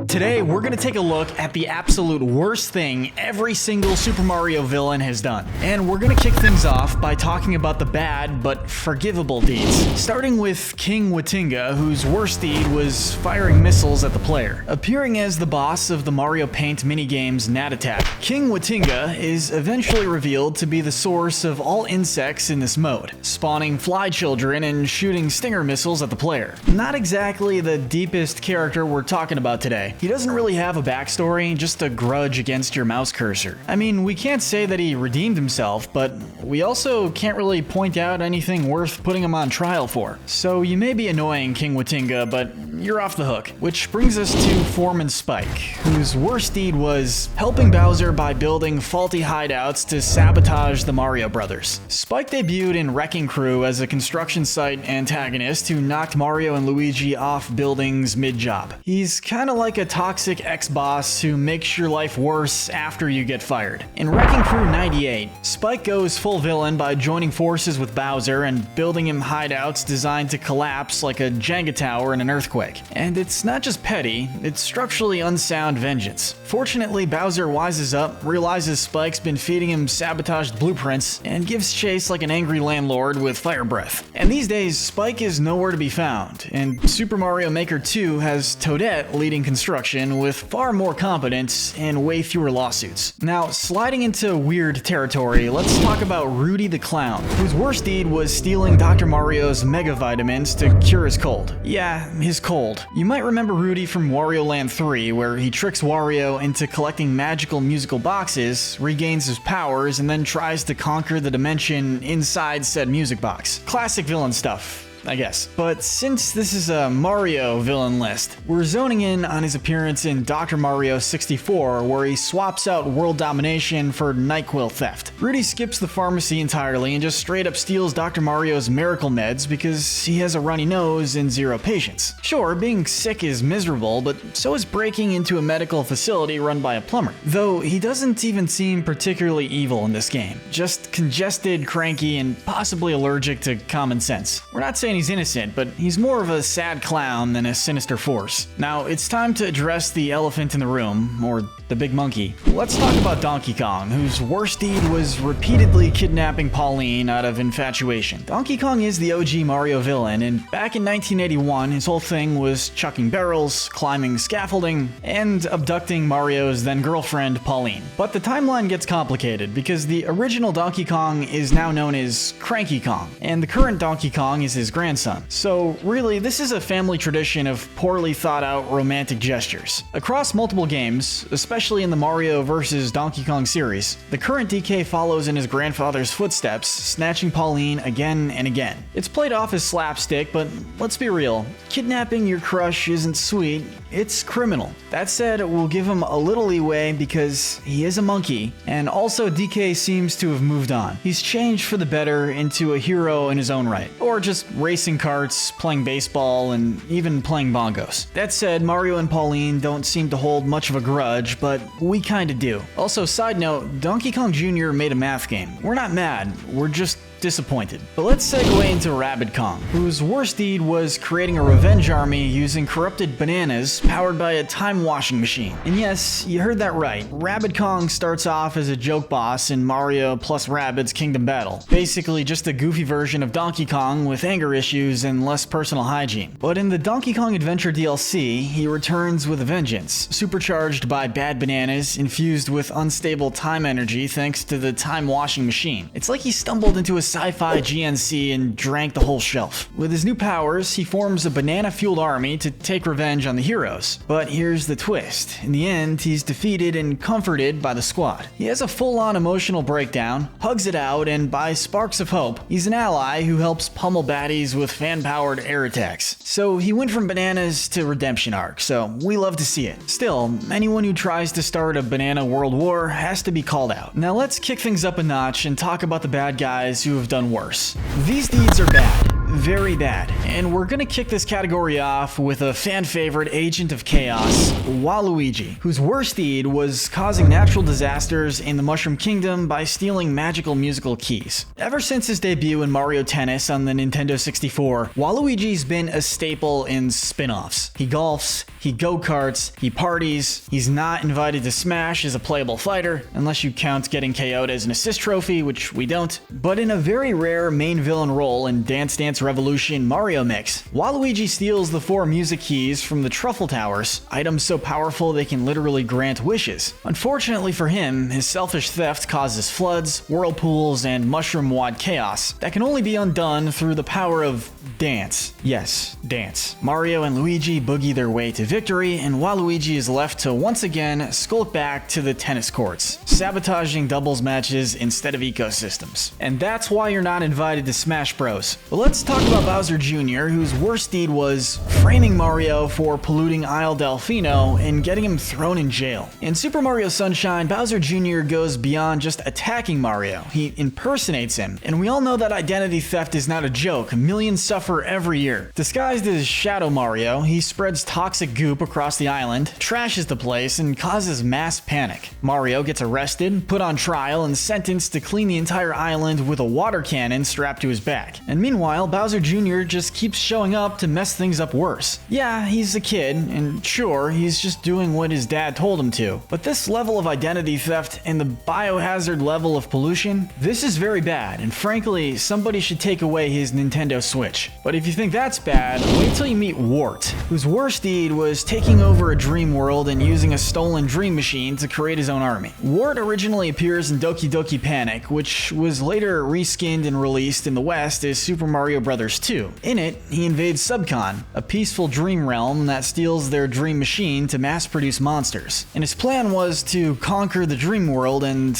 Today, we're gonna take a look at the absolute worst thing every single Super Mario villain has done. And we're gonna kick things off by talking about the bad but forgivable deeds. Starting with King Watinga, whose worst deed was firing missiles at the player. Appearing as the boss of the Mario Paint minigame's Gnat Attack, King Watinga is eventually revealed to be the source of all insects in this mode, spawning fly children and shooting stinger missiles at the player. Not exactly the deepest character we're talking about today. He doesn't really have a backstory, just a grudge against your mouse cursor. I mean, we can't say that he redeemed himself, but we also can't really point out anything worth putting him on trial for. So you may be annoying King Watinga, but you're off the hook. Which brings us to Foreman Spike, whose worst deed was helping Bowser by building faulty hideouts to sabotage the Mario Brothers. Spike debuted in Wrecking Crew as a construction site antagonist who knocked Mario and Luigi off buildings mid-job. He's kinda like a toxic ex-boss who makes your life worse after you get fired. In Wrecking Crew 98, Spike goes full villain by joining forces with Bowser and building him hideouts designed to collapse like a Jenga tower in an earthquake. And it's not just petty, it's structurally unsound vengeance. Fortunately, Bowser wises up, realizes Spike's been feeding him sabotaged blueprints, and gives chase like an angry landlord with fire breath. And these days, Spike is nowhere to be found, and Super Mario Maker 2 has Toadette leading construction with far more competence and way fewer lawsuits. Now, sliding into weird territory, let's talk about Rudy the Clown, whose worst deed was stealing Dr. Mario's Mega Vitamins to cure his cold. Yeah, his cold. You might remember Rudy from Wario Land 3, where he tricks Wario into collecting magical musical boxes, regains his powers, and then tries to conquer the dimension inside said music box. Classic villain stuff, I guess. But since this is a Mario villain list, we're zoning in on his appearance in Dr. Mario 64, where he swaps out world domination for NyQuil theft. Rudy skips the pharmacy entirely and just straight up steals Dr. Mario's miracle meds because he has a runny nose and zero patience. Sure, being sick is miserable, but so is breaking into a medical facility run by a plumber. Though he doesn't even seem particularly evil in this game. Just congested, cranky, and possibly allergic to common sense. We're not saying he's innocent, but he's more of a sad clown than a sinister force. Now, it's time to address the elephant in the room, or the big monkey. Let's talk about Donkey Kong, whose worst deed was repeatedly kidnapping Pauline out of infatuation. Donkey Kong is the OG Mario villain, and back in 1981, his whole thing was chucking barrels, climbing scaffolding, and abducting Mario's then-girlfriend, Pauline. But the timeline gets complicated, because the original Donkey Kong is now known as Cranky Kong, and the current Donkey Kong is his grandson. So really, this is a family tradition of poorly thought out romantic gestures. Across multiple games, especially in the Mario vs. Donkey Kong series, the current DK follows in his grandfather's footsteps, snatching Pauline again and again. It's played off as slapstick, but let's be real, kidnapping your crush isn't sweet, it's criminal. That said, we'll give him a little leeway because he is a monkey, and also DK seems to have moved on. He's changed for the better into a hero in his own right, or just racing karts, playing baseball, and even playing bongos. That said, Mario and Pauline don't seem to hold much of a grudge, but we kinda do. Also, side note, Donkey Kong Jr. made a math game. We're not mad, we're just disappointed. But let's segue into Rabbid Kong, whose worst deed was creating a revenge army using corrupted bananas powered by a time washing machine. And yes, you heard that right. Rabbid Kong starts off as a joke boss in Mario plus Rabbids Kingdom Battle. Basically just a goofy version of Donkey Kong with anger issues and less personal hygiene. But in the Donkey Kong Adventure DLC, he returns with a vengeance, supercharged by bad bananas infused with unstable time energy thanks to the time washing machine. It's like he stumbled into a sci-fi GNC and drank the whole shelf. With his new powers, he forms a banana-fueled army to take revenge on the heroes. But here's the twist. In the end, he's defeated and comforted by the squad. He has a full-on emotional breakdown, hugs it out, and by sparks of hope, he's an ally who helps pummel baddies with fan-powered air attacks. So he went from bananas to redemption arc, so we love to see it. Still, anyone who tries to start a banana world war has to be called out. Now let's kick things up a notch and talk about the bad guys who have done worse. These deeds are bad. very bad. And we're gonna kick this category off with a fan favorite agent of chaos, Waluigi, whose worst deed was causing natural disasters in the Mushroom Kingdom by stealing magical musical keys. Ever since his debut in Mario Tennis on the Nintendo 64, Waluigi's been a staple in spin-offs. He golfs, he go-karts, he parties, he's not invited to Smash as a playable fighter, unless you count getting KO'd as an assist trophy, which we don't, but in a very rare main villain role in Dance Dance Revolution Mario Mix, Waluigi steals the 4 music keys from the Truffle Towers, items so powerful they can literally grant wishes. Unfortunately for him, his selfish theft causes floods, whirlpools, and mushroom wad chaos that can only be undone through the power of dance. Yes, dance. Mario and Luigi boogie their way to victory, and Waluigi is left to once again skulk back to the tennis courts, sabotaging doubles matches instead of ecosystems. And that's why you're not invited to Smash Bros. But let's talk about Bowser Jr., whose worst deed was framing Mario for polluting Isle Delfino and getting him thrown in jail. In Super Mario Sunshine, Bowser Jr. goes beyond just attacking Mario. He impersonates him, and we all know that identity theft is not a joke. Millions suffer every year. Disguised as Shadow Mario, he spreads toxic goop across the island, trashes the place, and causes mass panic. Mario gets arrested, put on trial, and sentenced to clean the entire island with a water cannon strapped to his back. And meanwhile, Bowser Jr. just keeps showing up to mess things up worse. Yeah, he's a kid, and sure, he's just doing what his dad told him to. But this level of identity theft and the biohazard level of pollution, this is very bad, and frankly, somebody should take away his Nintendo Switch. But if you think that's bad, wait till you meet Wart, whose worst deed was taking over a dream world and using a stolen dream machine to create his own army. Wart originally appears in Doki Doki Panic, which was later reskinned and released in the West as Super Mario Bros. 2. In it, he invades Subcon, a peaceful dream realm that steals their dream machine to mass-produce monsters. And his plan was to conquer the dream world and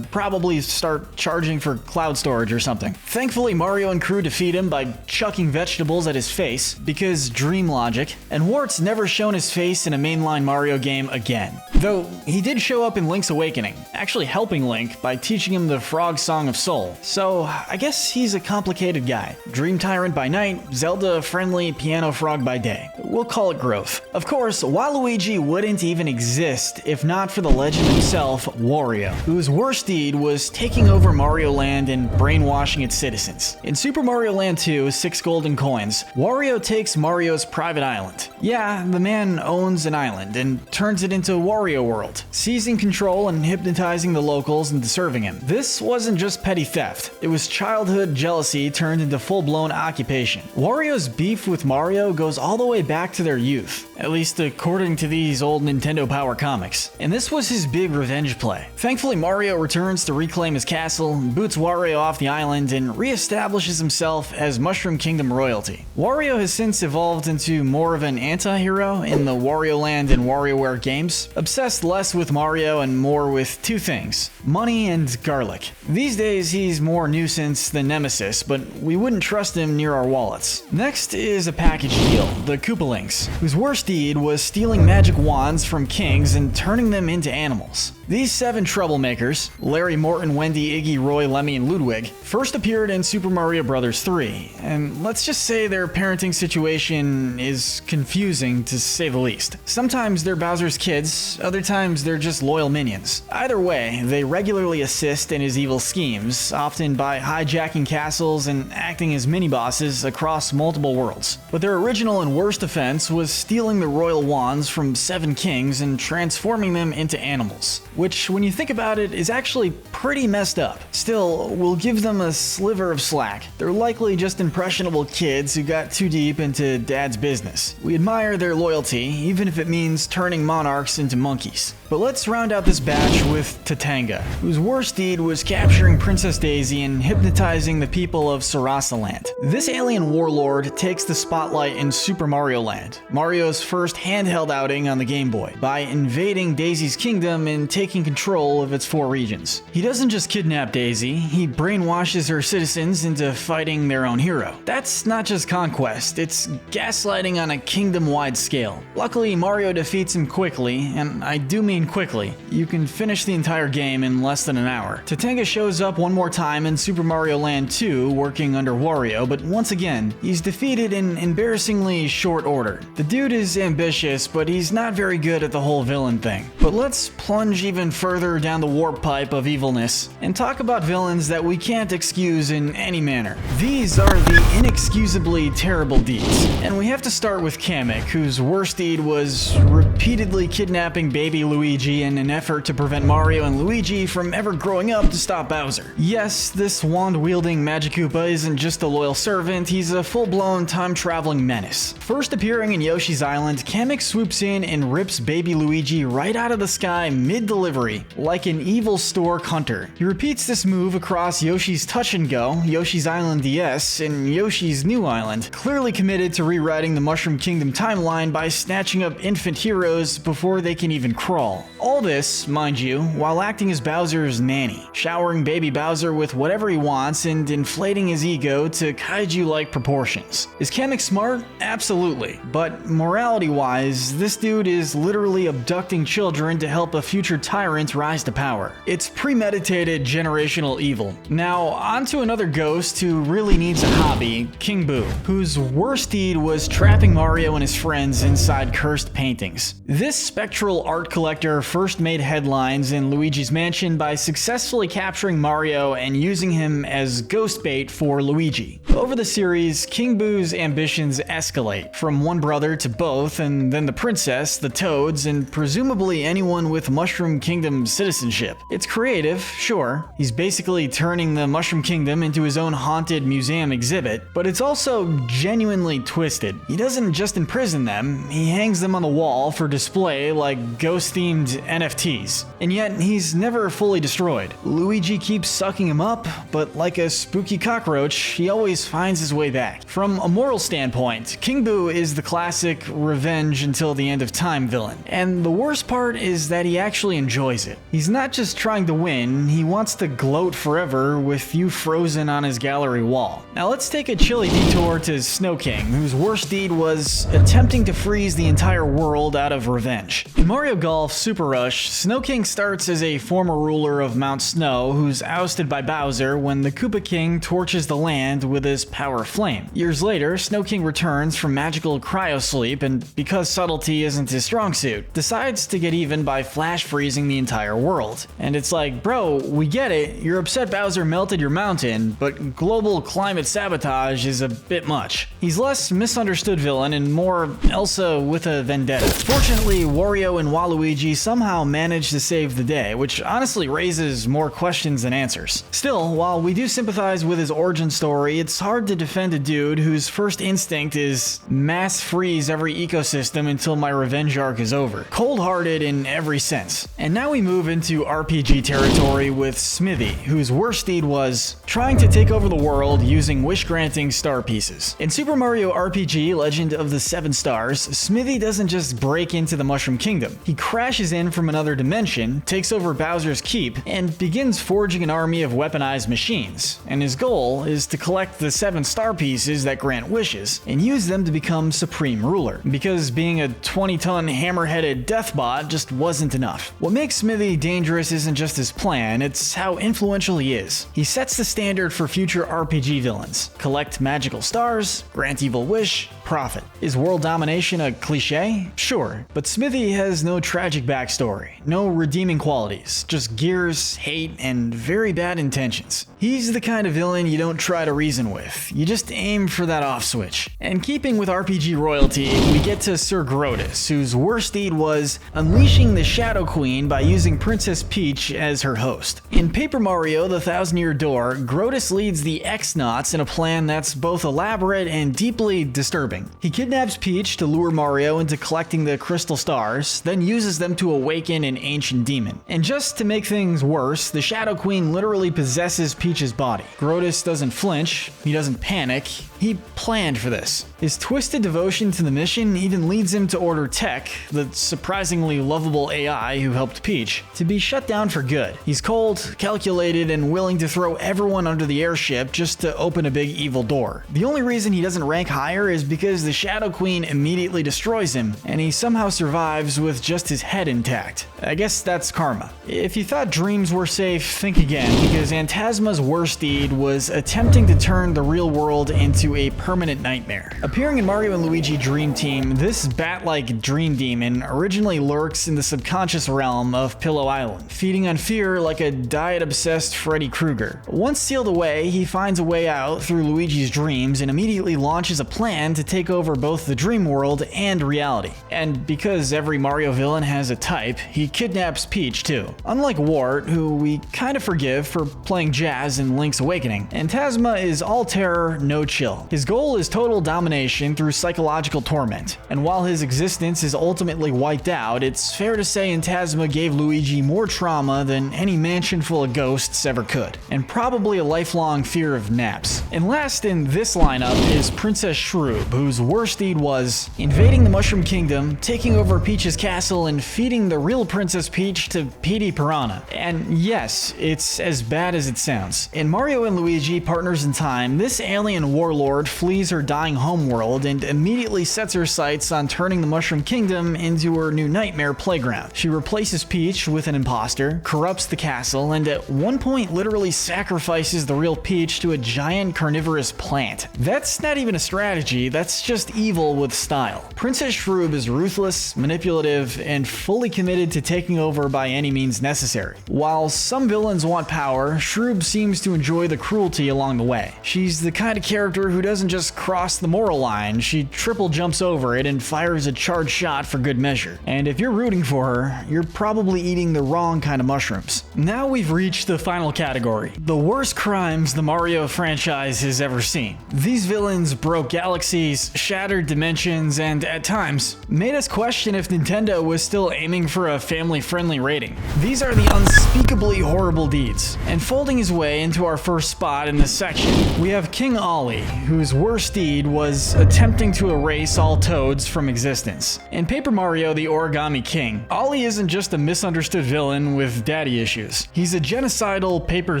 probably start charging for cloud storage or something. Thankfully, Mario and crew defeat him by chucking vegetables at his face, because dream logic, and Wart's never shown his face in a mainline Mario game again. Though, he did show up in Link's Awakening, actually helping Link by teaching him the Frog Song of Soul. So, I guess he's a complicated guy. Dream Tyrant by night, Zelda-friendly piano frog by day. We'll call it growth. Of course, Waluigi wouldn't even exist if not for the legend himself, Wario, whose worst deed was taking over Mario Land and brainwashing its citizens. In Super Mario Land 2, 6 golden coins, Wario takes Mario's private island. Yeah, the man owns an island and turns it into Wario World, seizing control and hypnotizing the locals into serving him. This wasn't just petty theft, it was childhood jealousy turned into full-blown occupation. Wario's beef with Mario goes all the way back to their youth, at least according to these old Nintendo Power comics, and this was his big revenge play. Thankfully, Mario returns to reclaim his castle, boots Wario off the island, and re-establishes himself as Mushroom Kingdom royalty. Wario has since evolved into more of an anti-hero in the Wario Land and WarioWare games, obsessed less with Mario and more with two things: money and garlic. These days, he's more nuisance than nemesis, but we wouldn't trust him near our wallets. Next is a package deal, the Koopalings, whose worst deed was stealing magic wands from kings and turning them into animals. These 7 troublemakers, Larry, Morton, Wendy, Iggy, Roy, Lemmy, and Ludwig, first appeared in Super Mario Bros. 3, and let's just say their parenting situation is confusing to say the least. Sometimes they're Bowser's kids, other times they're just loyal minions. Either way, they regularly assist in his evil schemes, often by hijacking castles and acting as mini-bosses across multiple worlds. But their original and worst offense was stealing the royal wands from 7 kings and transforming them into animals, which, when you think about it, is actually pretty messed up. Still, we'll give them a sliver of slack. They're likely just impressionable kids who got too deep into dad's business. We admire their loyalty, even if it means turning monarchs into monkeys. But let's round out this batch with Tatanga, whose worst deed was capturing Princess Daisy and hypnotizing the people of Sarasa Land. This alien warlord takes the spotlight in Super Mario Land, Mario's first handheld outing on the Game Boy, by invading Daisy's kingdom and taking taking control of its 4 regions. He doesn't just kidnap Daisy, he brainwashes her citizens into fighting their own hero. That's not just conquest, it's gaslighting on a kingdom-wide scale. Luckily, Mario defeats him quickly, and I do mean quickly. You can finish the entire game in less than an hour. Tatanga shows up one more time in Super Mario Land 2 working under Wario, but once again, he's defeated in embarrassingly short order. The dude is ambitious, but he's not very good at the whole villain thing. But let's plunge even further down the warp pipe of evilness and talk about villains that we can't excuse in any manner. These are the inexcusably terrible deeds. And we have to start with Kamek, whose worst deed was repeatedly kidnapping baby Luigi in an effort to prevent Mario and Luigi from ever growing up to stop Bowser. Yes, this wand-wielding Magikoopa isn't just a loyal servant, he's a full-blown time-traveling menace. First appearing in Yoshi's Island, Kamek swoops in and rips baby Luigi right out of the sky mid-delivery, like an evil stork hunter. He repeats this move across Yoshi's Touch and Go, Yoshi's Island DS, and Yoshi's New Island, clearly committed to rewriting the Mushroom Kingdom timeline by snatching up infant heroes before they can even crawl. All this, mind you, while acting as Bowser's nanny, showering baby Bowser with whatever he wants and inflating his ego to kaiju-like proportions. Is Kamek smart? Absolutely. But morality-wise, this dude is literally abducting children to help a future tyrant rise to power. It's premeditated generational evil. Now, onto another ghost who really needs a hobby, King Boo, whose worst deed was trapping Mario and his friends inside cursed paintings. This spectral art collector first made headlines in Luigi's Mansion by successfully capturing Mario and using him as ghost bait for Luigi. Over the series, King Boo's ambitions escalate, from one brother to both, and then the princess, the Toads, and presumably anyone with Mushroom Kingdom citizenship. It's creative, sure. He's basically turning the Mushroom Kingdom into his own haunted museum exhibit, but it's also genuinely twisted. He doesn't just imprison them, he hangs them on the wall for display like ghost-themed NFTs. And yet, he's never fully destroyed. Luigi keeps sucking him up, but like a spooky cockroach, he always finds his way back. From a moral standpoint, King Boo is the classic revenge until the end of time villain. And the worst part is that he actually enjoys it. He's not just trying to win, he wants to gloat forever with you frozen on his gallery wall. Now let's take a chilly detour to Snow King, whose worst deed was attempting to freeze the entire world out of revenge. In Mario Golf Super Rush, Snow King starts as a former ruler of Mount Snow who's ousted by Bowser when the Koopa King torches the land with his power flame. Years later, Snow King returns from magical cryosleep and, because subtlety isn't his strong suit, decides to get even by flash freezing the entire world. And it's like, bro, we get it, you're upset Bowser melted your mountain, but global climate sabotage is a bit much. He's less misunderstood villain and more Elsa with a vendetta. Fortunately, Wario and Waluigi somehow manage to save the day, which honestly raises more questions than answers. Still, while we do sympathize with his origin story, it's hard to defend a dude whose first instinct is mass freeze every ecosystem until my revenge arc is over. Cold-hearted in every sense. And now we move into RPG territory with Smithy, whose worst deed was trying to take over the world using wish-granting star pieces. In Super Mario RPG Legend of the Seven Stars, Smithy doesn't just break into the Mushroom Kingdom. He crashes in from another dimension, takes over Bowser's Keep, and begins forging an army of weaponized machines. And his goal is to collect the 7 star pieces that grant wishes, and use them to become supreme ruler. Because being a 20-ton hammer-headed deathbot just wasn't enough. What makes Smithy dangerous isn't just his plan, it's how influential he is. He sets the standard for future RPG villains. Collect magical stars, grant evil wish, profit. Is world domination a cliche? Sure, but Smithy has no tragic backstory, no redeeming qualities, just gears, hate, and very bad intentions. He's the kind of villain you don't try to reason with, you just aim for that off switch. And keeping with RPG royalty, we get to Sir Grotus, whose worst deed was unleashing the Shadow Queen by using Princess Peach as her host. In Paper Mario: The Thousand-Year Door, Grotus leads the X-Nauts in a plan that's both elaborate and deeply disturbing. He kidnaps Peach to lure Mario into collecting the crystal stars, then uses them to awaken an ancient demon. And just to make things worse, the Shadow Queen literally possesses Peach's body. Grotus doesn't flinch, he doesn't panic, He planned for this. His twisted devotion to the mission even leads him to order Tech, the surprisingly lovable AI who helped Peach, to be shut down for good. He's cold, calculated, and willing to throw everyone under the airship just to open a big evil door. The only reason he doesn't rank higher is because the Shadow Queen immediately destroys him, and he somehow survives with just his head intact. I guess that's karma. If you thought dreams were safe, think again, because Antasma's worst deed was attempting to turn the real world into a permanent nightmare. Appearing in Mario & Luigi Dream Team, this bat-like dream demon originally lurks in the subconscious realm of Pillow Island, feeding on fear like a diet-obsessed Freddy Krueger. Once sealed away, he finds a way out through Luigi's dreams and immediately launches a plan to take over both the dream world and reality. And because every Mario villain has a type, he kidnaps Peach too. Unlike Wart, who we kind of forgive for playing jazz in Link's Awakening, Antasma is all terror, no chill. His goal is total domination through psychological torment, and while his existence is ultimately wiped out, it's fair to say Antasma gave Luigi more trauma than any mansion full of ghosts ever could, and probably a lifelong fear of naps. And last in this lineup is Princess Shroob, whose worst deed was invading the Mushroom Kingdom, taking over Peach's castle, and feeding the real Princess Peach to Petey Piranha. And yes, it's as bad as it sounds. In Mario & Luigi Partners in Time, this alien warlord flees her dying homeworld and immediately sets her sights on turning the Mushroom Kingdom into her new nightmare playground. She replaces Peach with an imposter, corrupts the castle, and at one point literally sacrifices the real Peach to a giant carnivorous plant. That's not even a strategy, that's just evil with style. Princess Shroob is ruthless, manipulative, and fully committed to taking over by any means necessary. While some villains want power, Shroob seems to enjoy the cruelty along the way. She's the kind of character who doesn't just cross the moral line, she triple jumps over it and fires a charged shot for good measure. And if you're rooting for her, you're probably eating the wrong kind of mushrooms. Now we've reached the final category, the worst crimes the Mario franchise has ever seen. These villains broke galaxies, shattered dimensions, and at times made us question if Nintendo was still aiming for a family-friendly rating. These are the unspeakably horrible deeds. And folding his way into our first spot in this section, we have King Ollie, whose worst deed was attempting to erase all Toads from existence. In Paper Mario: The Origami King, Ollie isn't just a misunderstood villain with daddy issues. He's a genocidal paper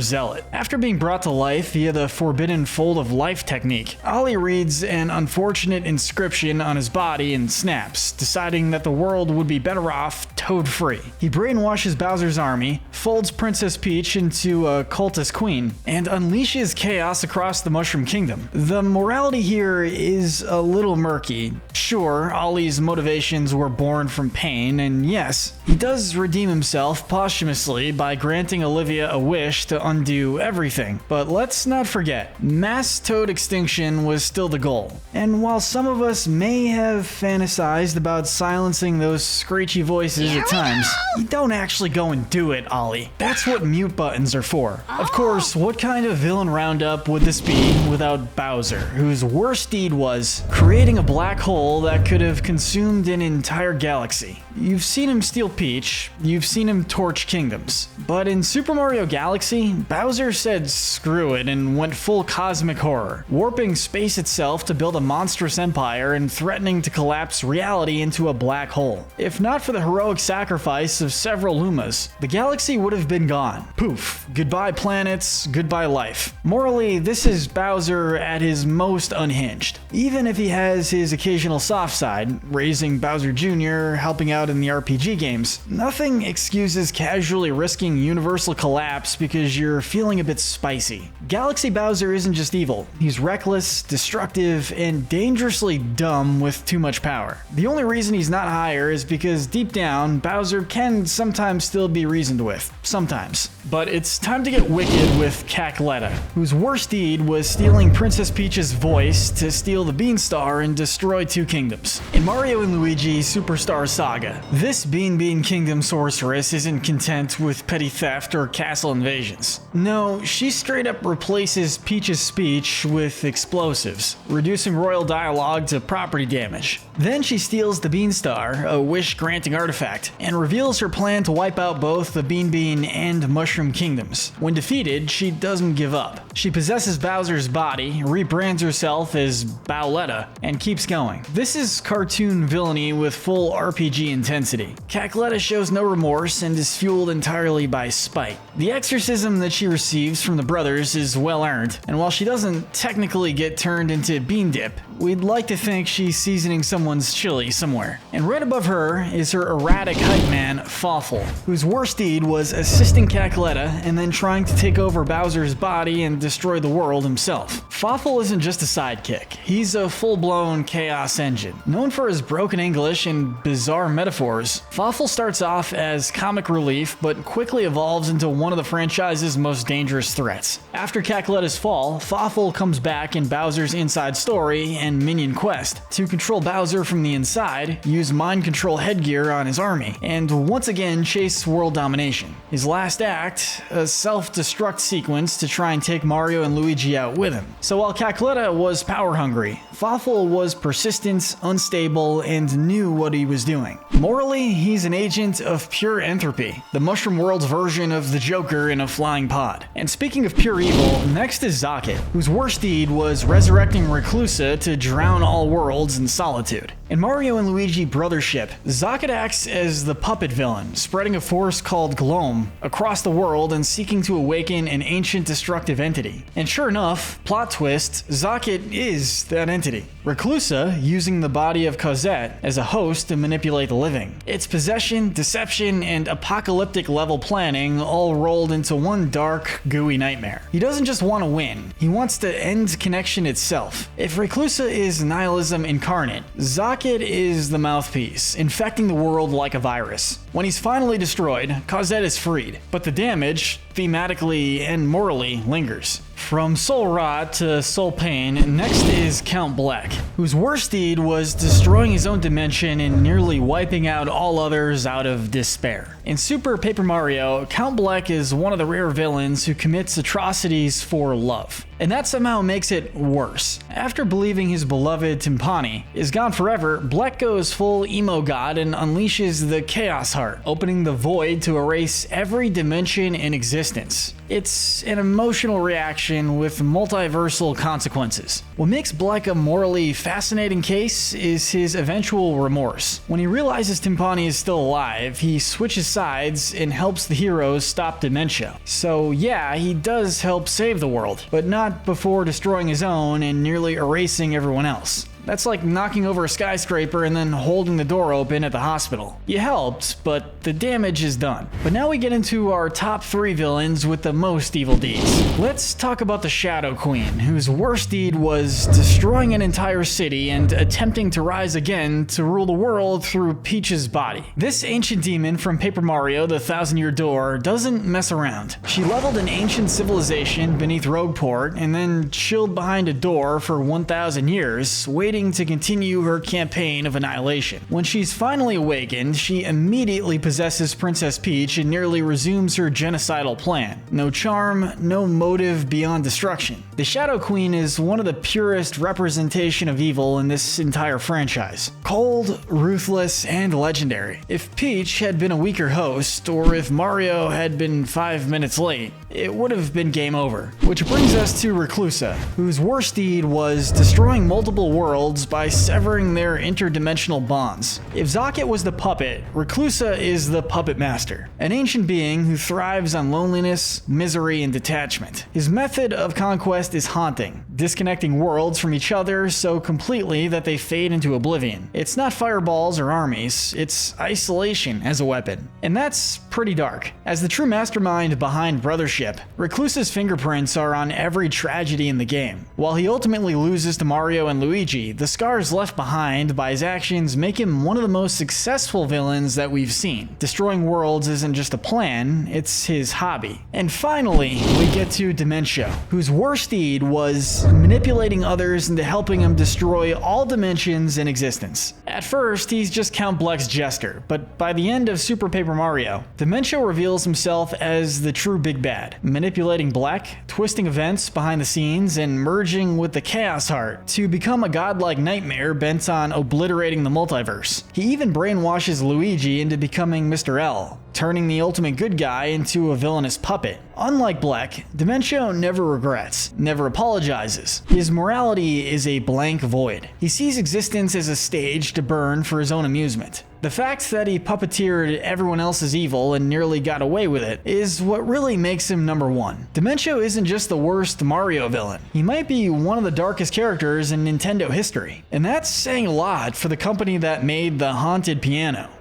zealot. After being brought to life via the Forbidden Fold of Life technique, Ollie reads an unfortunate inscription on his body and snaps, deciding that the world would be better off Toad-free. He brainwashes Bowser's army, folds Princess Peach into a cultist queen, and unleashes chaos across the Mushroom Kingdom. The morality here is a little murky. Sure, Ollie's motivations were born from pain, and yes, he does redeem himself posthumously by granting Olivia a wish to undo everything. But let's not forget, mass Toad extinction was still the goal. And while some of us may have fantasized about silencing those screechy voices at times, you don't actually go and do it, Ollie. That's what mute buttons are for. Of course, what kind of villain roundup would this be without Bowser, whose worst deed was creating a black hole that could have consumed an entire galaxy? You've seen him steal Peach, you've seen him torch kingdoms, but in Super Mario Galaxy, Bowser said screw it and went full cosmic horror, warping space itself to build a monstrous empire and threatening to collapse reality into a black hole. If not for the heroic sacrifice of several Lumas, the galaxy would have been gone. Poof. Goodbye planets, goodbye life. Morally, this is Bowser at his most unhinged. Even if he has his occasional soft side, raising Bowser Jr., helping out in the RPG games, nothing excuses casually risking universal collapse because you're feeling a bit spicy. Galaxy Bowser isn't just evil, he's reckless, destructive, and dangerously dumb with too much power. The only reason he's not higher is because deep down, Bowser can sometimes still be reasoned with. Sometimes. But it's time to get wicked with Cackletta, whose worst deed was stealing Princess Peach's voice to steal steal the Beanstar and destroy 2 kingdoms. In Mario and Luigi Superstar Saga, this Bean Kingdom sorceress isn't content with petty theft or castle invasions. No, she straight up replaces Peach's speech with explosives, reducing royal dialogue to property damage. Then she steals the Beanstar, a wish-granting artifact, and reveals her plan to wipe out both the Bean and Mushroom kingdoms. When defeated, she doesn't give up. She possesses Bowser's body, rebrands herself as Bowletta, and keeps going. This is cartoon villainy with full RPG intensity. Cackletta shows no remorse and is fueled entirely by spite. The exorcism that she receives from the brothers is well earned, and while she doesn't technically get turned into Bean Dip, we'd like to think she's seasoning someone's chili somewhere. And right above her is her erratic hype man, Fawful, whose worst deed was assisting Cackletta and then trying to take over Bowser's body and destroy the world himself. Fawful isn't just a sidekick, he's a full-blown chaos engine. Known for his broken English and bizarre metaphors, Fawful starts off as comic relief but quickly evolves into one of the franchise's most dangerous threats. After Cackletta's fall, Fawful comes back in Bowser's Inside Story and Minion Quest to control Bowser from the inside, use mind control headgear on his army, and once again chase world domination. His last act, a self-destruct sequence to try and take Mario and Luigi out with him. So while Cackletta was power-hungry, Fawful was persistent, unstable, and knew what he was doing. Morally, he's an agent of pure entropy, the Mushroom World's version of the Joker in a flying pod. And speaking of pure evil, next is Zocket, whose worst deed was resurrecting Reclusa to drown all worlds in solitude. In Mario and Luigi Brothership, Zocket acts as the puppet villain, spreading a force called Gloam across the world and seeking to awaken an ancient destructive entity. And sure enough, plot twist, Zocket is that entity. Reclusa using the body of Cosette as a host to manipulate the living. It's possession, deception, and apocalyptic level planning all rolled into one dark, gooey nightmare. He doesn't just want to win, he wants to end connection itself. If Reclusa is nihilism incarnate, Zocket is the mouthpiece, infecting the world like a virus. When he's finally destroyed, Cosette is freed, but the damage, thematically and morally, lingers. From Soul Rot to Soul Pain, next is Count Bleck, whose worst deed was destroying his own dimension and nearly wiping out all others out of despair. In Super Paper Mario, Count Bleck is one of the rare villains who commits atrocities for love. And that somehow makes it worse. After believing his beloved Timpani is gone forever, Bleck goes full emo god and unleashes the Chaos Heart, opening the void to erase every dimension in existence. It's an emotional reaction with multiversal consequences. What makes Bleck a morally fascinating case is his eventual remorse. When he realizes Timpani is still alive, he switches sides and helps the heroes stop dementia. So yeah, he does help save the world, but not before destroying his own and nearly erasing everyone else. That's like knocking over a skyscraper and then holding the door open at the hospital. You helped, but the damage is done. But now we get into our top 3 villains with the most evil deeds. Let's talk about the Shadow Queen, whose worst deed was destroying an entire city and attempting to rise again to rule the world through Peach's body. This ancient demon from Paper Mario, the Thousand-Year Door, doesn't mess around. She leveled an ancient civilization beneath Rogueport and then chilled behind a door for 1,000 years, waiting to continue her campaign of annihilation. When she's finally awakened, she immediately possesses Princess Peach and nearly resumes her genocidal plan. No charm, no motive beyond destruction. The Shadow Queen is one of the purest representation of evil in this entire franchise. Cold, ruthless, and legendary. If Peach had been a weaker host, or if Mario had been 5 minutes late, it would have been game over. Which brings us to Reclusa, whose worst deed was destroying multiple worlds by severing their interdimensional bonds. If Zocket was the puppet, Reclusa is the puppet master, an ancient being who thrives on loneliness, misery, and detachment. His method of conquest is haunting, disconnecting worlds from each other so completely that they fade into oblivion. It's not fireballs or armies, it's isolation as a weapon. And that's pretty dark. As the true mastermind behind Brothership, Reclusa's fingerprints are on every tragedy in the game. While he ultimately loses to Mario and Luigi, the scars left behind by his actions make him one of the most successful villains that we've seen. Destroying worlds isn't just a plan, it's his hobby. And finally, we get to Dementia, whose worst deed was manipulating others into helping him destroy all dimensions in existence. At first, he's just Count Bleck's jester, but by the end of Super Paper Mario, Dementio reveals himself as the true big bad, manipulating Bleck, twisting events behind the scenes, and merging with the Chaos Heart to become a godlike nightmare bent on obliterating the multiverse. He even brainwashes Luigi into becoming Mr. L, turning the ultimate good guy into a villainous puppet. Unlike Bleck, Dementio never regrets, never apologizes. His morality is a blank void. He sees existence as a stage to burn for his own amusement. The fact that he puppeteered everyone else's evil and nearly got away with it is what really makes him number one. Dementio isn't just the worst Mario villain. He might be one of the darkest characters in Nintendo history. And that's saying a lot for the company that made the Haunted Piano.